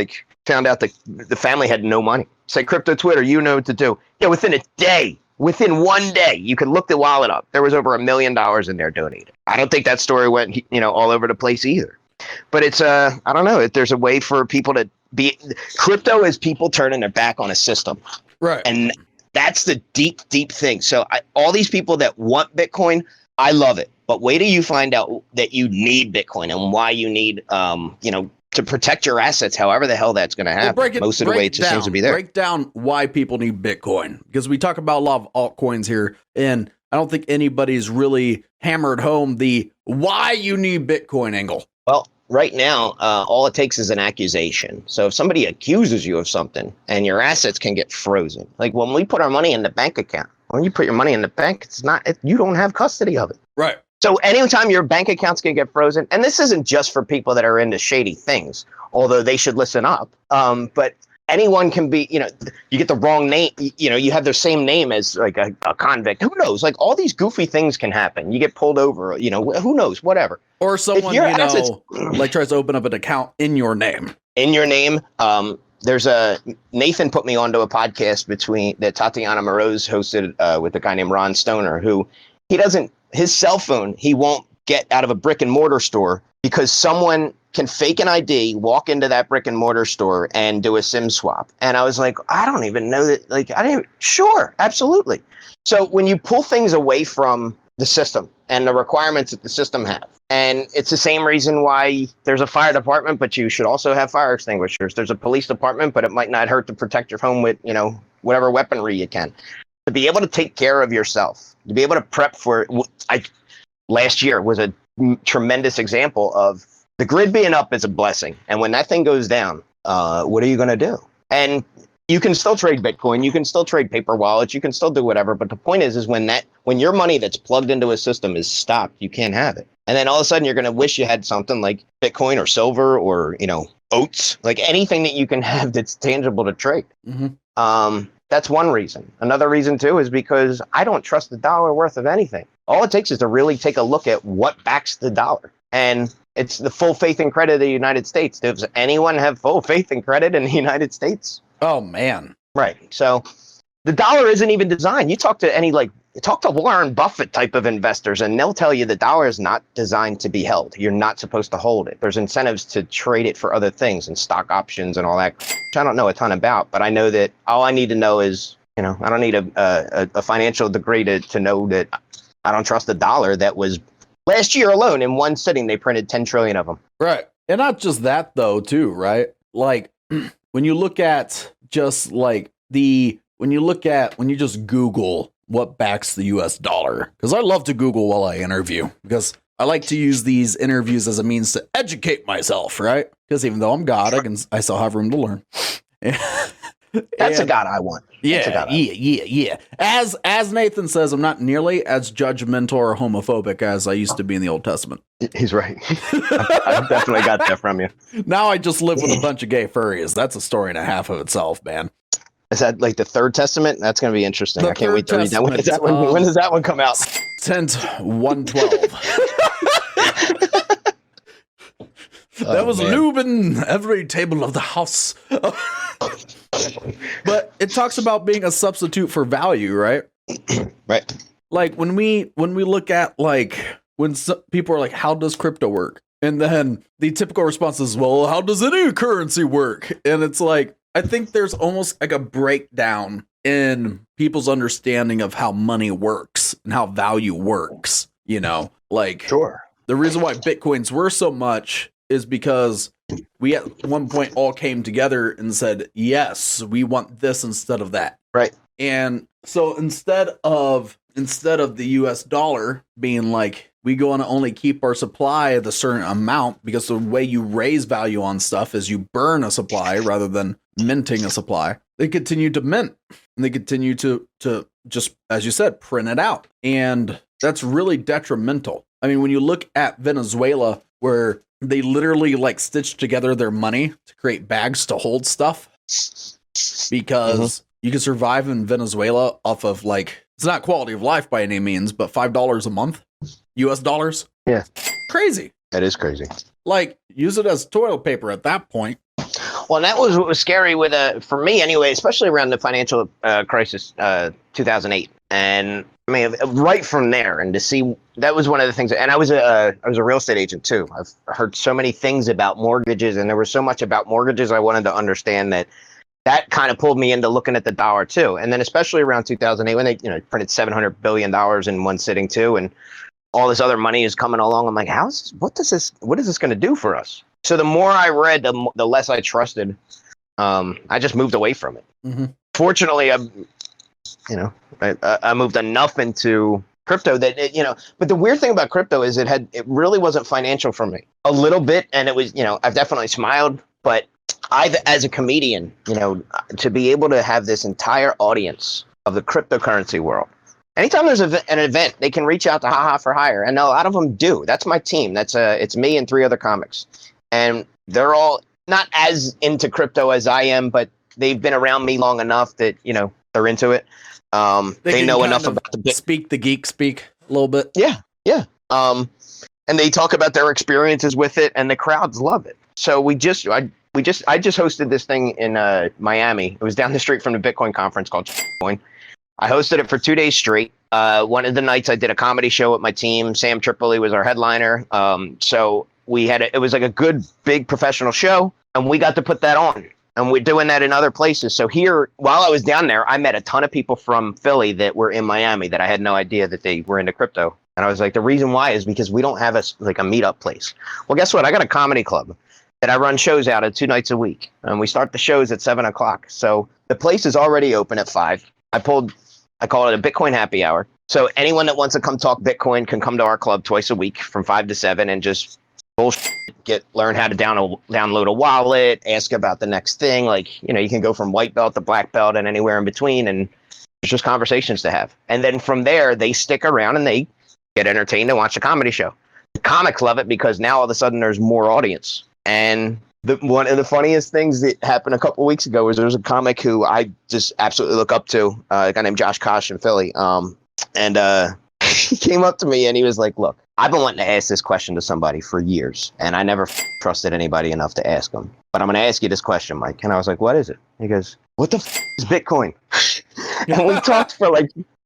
found out that the family had no money. Say, crypto Twitter, you know what to do. Yeah, within within 1 day, you could look the wallet up. There was over $1 million in there donated. I don't think that story went, all over the place either. But it's, I don't know, if there's a way for people to crypto is people turning their back on a system. Right. And that's the deep, deep thing. So all these people that want Bitcoin, I love it. But wait till you find out that you need Bitcoin and why you need, to protect your assets, however the hell that's going to happen. Most of the way, it just seems to be there. Break down why people need Bitcoin, because we talk about a lot of altcoins here, and I don't think anybody's really hammered home the why you need Bitcoin angle. Well, right now, all it takes is an accusation. So if somebody accuses you of something and your assets can get frozen, like when we put our money in the bank account, when you put your money in the bank, you don't have custody of it. Right. So anytime your bank accounts can get frozen, and this isn't just for people that are into shady things, although they should listen up, but anyone can be, you get the wrong name, you have the same name as like a convict. Who knows? Like all these goofy things can happen. You get pulled over, who knows? Whatever. Or someone, like tries to open up an account in your name. In your name. There's Nathan put me onto a podcast that Tatiana Moroz hosted with a guy named Ron Stoner, who his cell phone, he won't get out of a brick and mortar store because someone can fake an ID, walk into that brick and mortar store and do a SIM swap. And I was like, I don't even know that. Sure, absolutely. So when you pull things away from the system and the requirements that the system have, and it's the same reason why there's a fire department, but you should also have fire extinguishers. There's a police department, but it might not hurt to protect your home with, whatever weaponry you can. To be able to take care of yourself, to be able to prep for it. Last year was a tremendous example of the grid being up is a blessing. And when that thing goes down, what are you going to do? And you can still trade Bitcoin. You can still trade paper wallets. You can still do whatever. But the point is when your money that's plugged into a system is stopped, you can't have it. And then all of a sudden you're going to wish you had something like Bitcoin or silver or, oats, like anything that you can have that's tangible to trade. Mm-hmm. That's one reason. Another reason, too, is because I don't trust the dollar worth of anything. All it takes is to really take a look at what backs the dollar. And it's the full faith and credit of the United States. Does anyone have full faith and credit in the United States? Oh, man. Right. So the dollar isn't even designed. You talk to Warren Buffett type of investors, and they'll tell you the dollar is not designed to be held. You're not supposed to hold it. There's incentives to trade it for other things and stock options and all that, which I don't know a ton about, but I know that all I need to know is, I don't need a financial degree to know that I don't trust the dollar. That was last year alone in one sitting, they printed 10 trillion of them. Right. And not just that though, too, right? Like when you look at just like when you just Google what backs the US dollar, because I love to Google while I interview, because I like to use these interviews as a means to educate myself, right? Because even though I'm God, I still have room to learn. That's a God I want. Yeah. As Nathan says, I'm not nearly as judgmental or homophobic as I used to be in the Old Testament. He's right. I've definitely got that from you. Now I just live with a bunch of gay furries. That's a story and a half of itself, man. Is that like the Third Testament? That's going to be interesting. I can't wait to read that. When does that one come out? Tent 112. There was lube in every table of the house. But it talks about being a substitute for value, right? Right. Like when we look at when people are like, how does crypto work? And then the typical response is, well, how does any currency work? And it's like, I think there's almost like a breakdown in people's understanding of how money works and how value works, Sure. The reason why Bitcoins were so much is because we at one point all came together and said, yes, we want this instead of that. Right. And so instead of the US dollar being like, we go to only keep our supply at a certain amount, because the way you raise value on stuff is you burn a supply rather than minting a supply. They continue to mint, and they continue to just, as you said, print it out. And that's really detrimental. I mean, when you look at Venezuela, where they literally stitched together their money to create bags to hold stuff, because you can survive in Venezuela off of it's not quality of life by any means, but $5 a month, US dollars. Yeah. Crazy. That is crazy. Use it as toilet paper at that point. Well, that was what was scary with for me anyway, especially around the financial crisis, 2008. And I mean, right from there, and to see, that was one of the things. And I was a real estate agent too. I've heard so many things about mortgages, and there was so much about mortgages I wanted to understand that kind of pulled me into looking at the dollar too. And then especially around 2008, when they printed $700 billion in one sitting too, and all this other money is coming along. I'm like, what is this going to do for us? So the more I read, the less I trusted. I just moved away from it. Mm-hmm. Fortunately, I moved enough into crypto that but the weird thing about crypto is it really wasn't financial for me. A little bit, and it was, I've definitely smiled, but as a comedian, to be able to have this entire audience of the cryptocurrency world. Anytime there's an event, they can reach out to Haha for Hire, and a lot of them do. That's my team. It's me and 3 other comics, and they're all not as into crypto as I am, but they've been around me long enough that they're into it. They know enough about the speak the geek speak a little bit. Yeah. And they talk about their experiences with it, and the crowds love it. So I just hosted this thing in Miami. It was down the street from the Bitcoin conference called Coin. I hosted it for 2 days straight. One of the nights I did a comedy show with my team. Sam Tripoli was our headliner. So it was like a good, big professional show, and we got to put that on. And we're doing that in other places. So here, while I was down there, I met a ton of people from Philly that were in Miami that I had no idea that they were into crypto. And I was like, the reason why is because we don't have a meetup place. Well, guess what? I got a comedy club that I run shows out at 2 nights a week. And we start the shows at 7 o'clock. So the place is already open at 5. I call it a Bitcoin happy hour. So anyone that wants to come talk Bitcoin can come to our club twice a week from 5 to 7 and just bullshit, learn how to download a wallet, ask about the next thing. You can go from white belt to black belt and anywhere in between, and there's just conversations to have. And then from there, they stick around and they get entertained and watch a comedy show. The comics love it because now all of a sudden there's more audience. And one of the funniest things that happened a couple of weeks ago was there was a comic who I just absolutely look up to, a guy named Josh Kosh in Philly. He came up to me and he was like, look, I've been wanting to ask this question to somebody for years, and I never trusted anybody enough to ask them. But I'm going to ask you this question, Mike. And I was like, what is it? He goes, what the is Bitcoin? And we talked for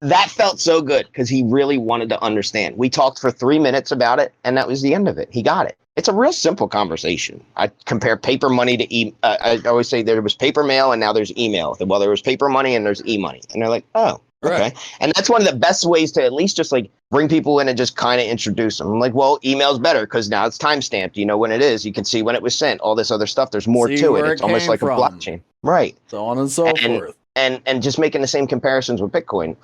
that felt so good because he really wanted to understand. We talked for 3 minutes about it, and that was the end of it. He got it. It's a real simple conversation. I compare paper money to I always say there was paper mail and now there's email. Well, there was paper money and there's e-money. And they're like, oh, okay. Right. And that's one of the best ways to at least just bring people in and just kind of introduce them. I'm like, well, email's better because now it's timestamped. You know when it is. You can see when it was sent. All this other stuff. There's more to it. It's almost like a blockchain. Right. So on and so forth. And just making the same comparisons with Bitcoin.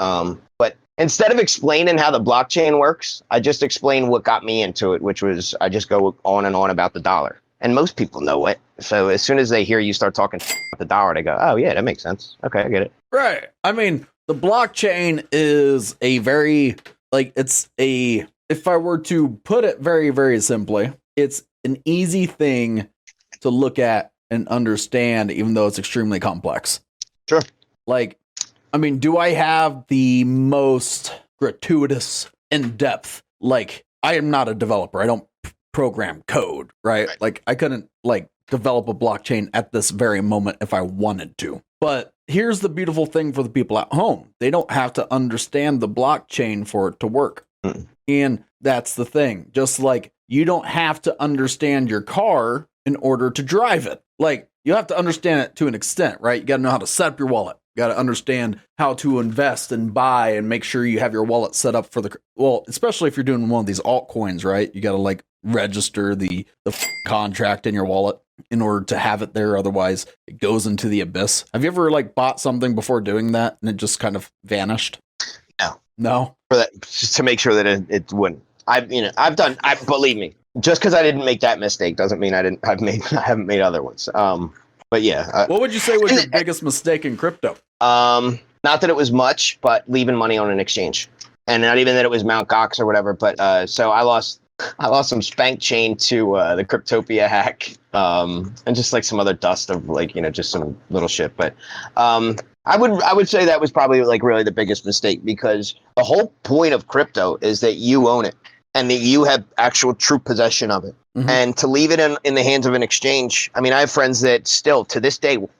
But instead of explaining how the blockchain works, I just explained what got me into it, which was I just go on and on about the dollar. And most people know it. So as soon as they hear you start talking about the dollar, they go, oh, yeah, that makes sense. Okay, I get it. Right. I mean, the blockchain is a very, if I were to put it very, very simply, it's an easy thing to look at and understand, even though it's extremely complex. Sure. Do I have the most gratuitous in-depth, I am not a developer. I don't program code, right? I couldn't develop a blockchain at this very moment if I wanted to. But here's the beautiful thing for the people at home. They don't have to understand the blockchain for it to work. And that's the thing. Just like you don't have to understand your car in order to drive it. You have to understand it to an extent, right? You got to know how to set up your wallet. You got to understand how to invest and buy and make sure you have your wallet set up for especially if you're doing one of these altcoins, right? You got to register the contract in your wallet in order to have it there. Otherwise it goes into the abyss. Have you ever bought something before doing that and it just kind of vanished? No. For that, just to make sure that it wouldn't. Believe me, just because I didn't make that mistake doesn't mean I haven't made other ones. But yeah. What would you say was your biggest mistake in crypto? Not that it was much, but leaving money on an exchange, and not even that it was Mt. Gox or whatever. But so I lost some spank chain to the Cryptopia hack, and just some other dust of just some little shit. But I would say that was probably really the biggest mistake, because the whole point of crypto is that you own it and that you have actual true possession of it. Mm-hmm. And to leave it in the hands of an exchange, I have friends that still to this day will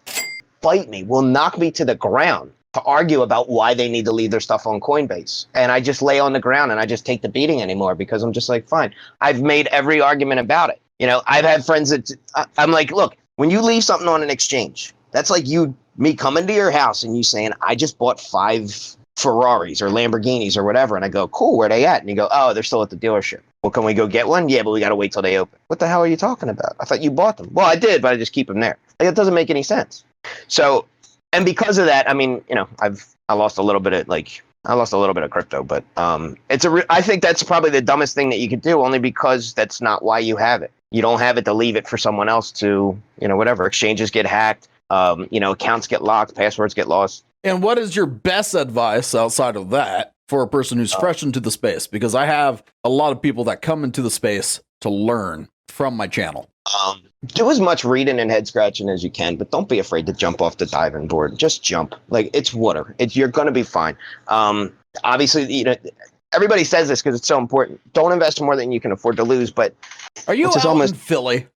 fight me, will knock me to the ground to argue about why they need to leave their stuff on Coinbase. And I just lay on the ground and I just take the beating anymore, because I'm just fine. I've made every argument about it. I've had friends that I'm look, when you leave something on an exchange, that's me coming to your house and you saying, I just bought 5 Ferraris or Lamborghinis or whatever. And I go, cool, where are they at? And you go, oh, they're still at the dealership. Well, can we go get one? Yeah, but we got to wait till they open. What the hell are you talking about? I thought you bought them. Well, I did, but I just keep them there. Like, it doesn't make any sense. So, and because of that, I mean, you know, I lost a little bit of crypto, but I think that's probably the dumbest thing that you could do, only because that's not why you have it. You don't have it to leave it for someone else to, you know, whatever. Exchanges get hacked, you know, accounts get locked, passwords get lost. And what is your best advice outside of that for a person who's fresh into the space? Because I have a lot of people that come into the space to learn from my channel. Do as much reading and head scratching as you can, but don't be afraid to jump off the diving board. Just jump. Like, it's water. You're going to be fine. Obviously, you know, everybody says this because it's so important. Don't invest more than you can afford to lose. But are you out in Philly?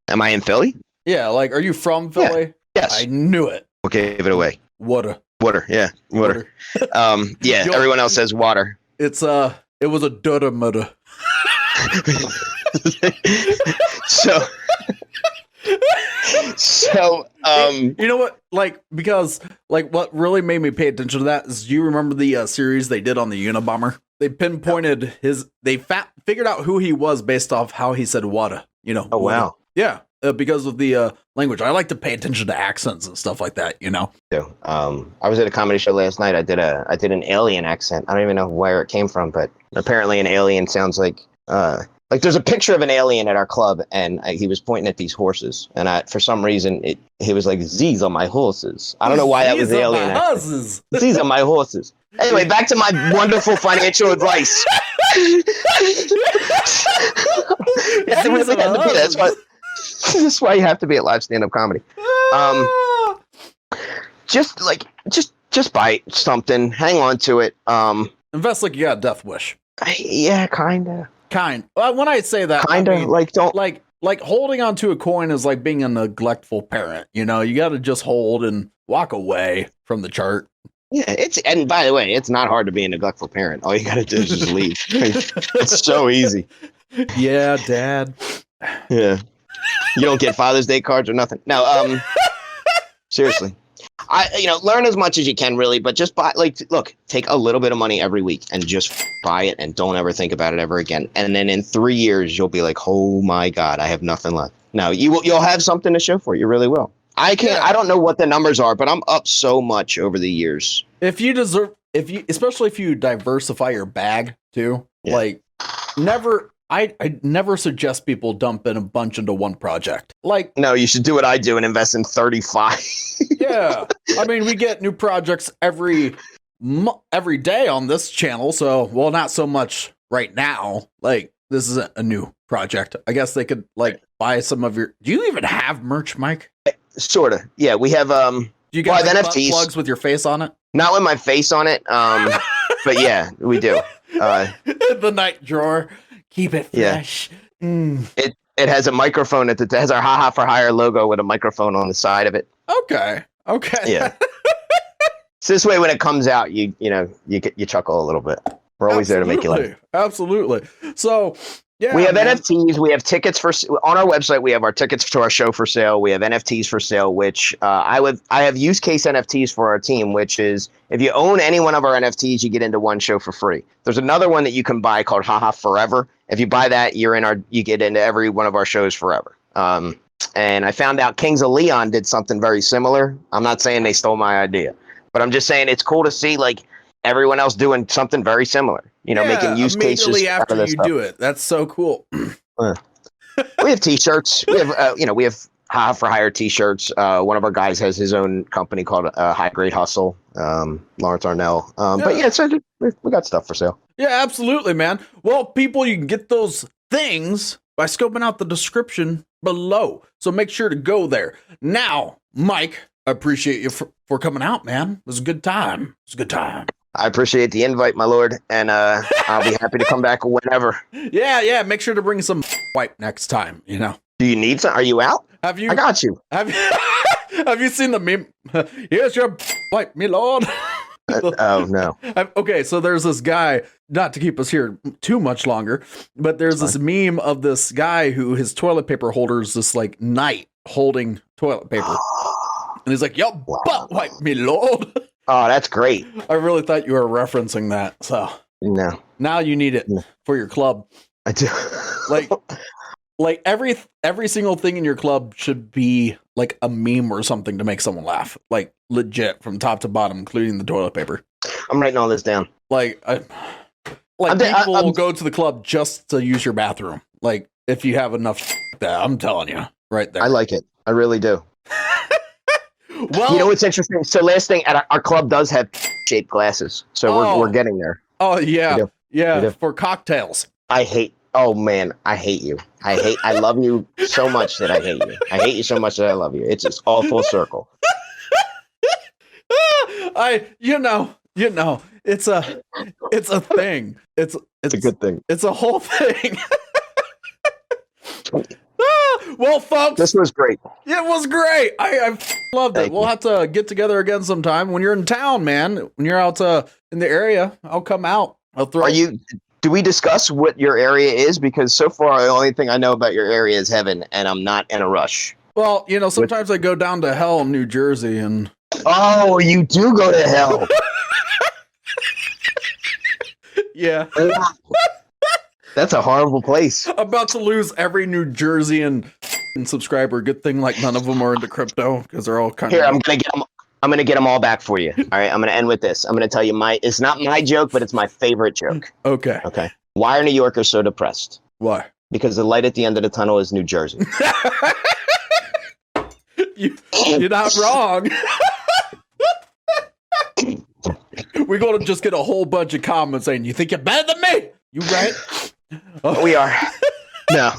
Am I in Philly? Yeah. Like, are you from Philly? Yeah. Yes. I knew it. Okay, give it away. Water. Yeah. Water. Yeah. Yo, everyone else says water. It was a dirty murder. So you know what, like, because like what really made me pay attention to that is, you remember the series they did on the Unabomber? They pinpointed figured out who he was based off how he said water, you know. Oh, wow. Yeah, because of the language. I like to pay attention to accents and stuff like that, you know. I was at a comedy show last night. I did an alien accent. I don't even know where it came from, but apparently an alien sounds like there's a picture of an alien at our club, and he was pointing at these horses, and for some reason he was like, "These are my horses." I don't know why that was the alien. These are my horses. Anyway, back to my wonderful financial advice. That's why you have to be at live stand-up comedy. Just buy something, hang on to it. Invest like you got a death wish. Yeah, kinda. When I say that, kinda, I mean, like, don't like holding onto a coin is like being a neglectful parent. You know, you got to just hold and walk away from the chart. Yeah, and by the way, it's not hard to be a neglectful parent. All you got to do is just leave. It's so easy. Yeah, Dad. Yeah, you don't get Father's Day cards or nothing. No, seriously. Learn as much as you can, really, but just buy, take a little bit of money every week and just buy it, and don't ever think about it ever again. And then in 3 years, you'll be like, oh my God, I have nothing left. No, you'll have something to show for it. You really will. I don't know what the numbers are, but I'm up so much over the years. Especially if you diversify your bag too, like I never suggest people dump in a bunch into one project. Like, no, you should do what I do and invest in 35. Yeah. I mean, we get new projects every day on this channel. So, well, not so much right now. Like, this isn't a new project. I guess they could buy some of your, do you even have merch, Mike? Sort of. Yeah. We have, do you got NFTs plugs with your face on it? Not with my face on it. But yeah, we do. The night drawer. Keep it fresh. Yeah. It has a microphone. It has our Haha for Hire logo with a microphone on the side of it. Okay. Yeah. So this way, when it comes out, you chuckle a little bit. We're always there to make you laugh. Absolutely. So yeah, we have NFTs. We have tickets on our website. We have our tickets to our show for sale. We have NFTs for sale, which I have use case NFTs for our team, which is if you own any one of our NFTs, you get into one show for free. There's another one that you can buy called Haha Forever. If you buy that, you get into every one of our shows forever. And I found out Kings of Leon did something very similar. I'm not saying they stole my idea, but I'm just saying it's cool to see everyone else doing something very similar. Making use cases after you do it. That's so cool. We have T-shirts. We have Haha for Hire T-shirts. One of our guys has his own company called High Grade Hustle. Lawrence Arnell. But yeah, so we got stuff for sale. Yeah, absolutely, man. Well, people, you can get those things by scoping out the description below. So make sure to go there. Now, Mike, I appreciate you for coming out, man. It was a good time. I appreciate the invite, my lord, and I'll be happy to come back whenever. Yeah. Make sure to bring some wipe next time. Do you need some? Are you out? I got you. Have you seen the meme? Here's your wipe, me lord. Oh no. Okay, so there's this guy. Not to keep us here too much longer, but there's this meme of this guy who his toilet paper holder is this knight holding toilet paper, and he's like, "Yo, butt wipe, me lord." Oh, that's great. I really thought you were referencing that. So no. Now you need it for your club. I do. Like, like every single thing in your club should be like a meme or something to make someone laugh. Like legit from top to bottom, including the toilet paper. I'm writing all this down. Like, people will go to the club just to use your bathroom. Like, if you have enough like that, I'm telling you, right there. I like it. I really do. Well, you know what's interesting? So last thing, our club does have shaped glasses, so we're getting there. Oh yeah, We do. yeah, for cocktails. Oh man, I hate you. I love you so much that I hate you. I hate you so much that I love you. It's just all full circle. You know, it's a thing. It's a good thing. It's a whole thing. Well, folks, this was great. It was great. I loved it. We'll have to get together again sometime when you're in town, man. When you're out in the area, I'll come out. I'll throw. Do we discuss what your area is? Because so far, the only thing I know about your area is heaven, and I'm not in a rush. Well, sometimes I go down to hell in New Jersey, and oh, you do go to hell. Yeah. That's a horrible place. I'm about to lose every New Jerseyan subscriber. Good thing like none of them are into crypto because they're all kind of. Here, I'm gonna get them all back for you. All right, I'm gonna end with this. I'm gonna tell you it's not my joke, but it's my favorite joke. Okay. Why are New Yorkers so depressed? Why? Because the light at the end of the tunnel is New Jersey. You're not wrong. We're going to just get a whole bunch of comments saying, you think you're better than me? You right? Oh. We are. No.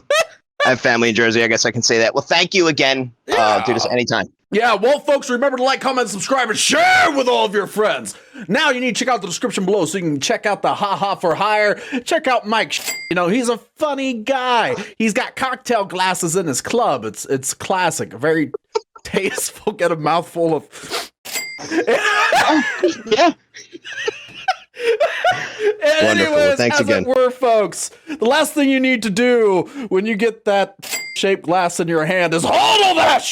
I have family in Jersey. I guess I can say that. Well, thank you again. Yeah. Do this anytime. Yeah, well, folks, remember to like, comment, subscribe, and share with all of your friends. Now you need to check out the description below so you can check out the Ha for Hire. Check out Mike. He's a funny guy. He's got cocktail glasses in his club. It's classic. Very tasteful. Get a mouthful of... Yeah. Anyways, thanks as again. it were, folks, the last thing you need to do when you get that shaped glass in your hand is hold all that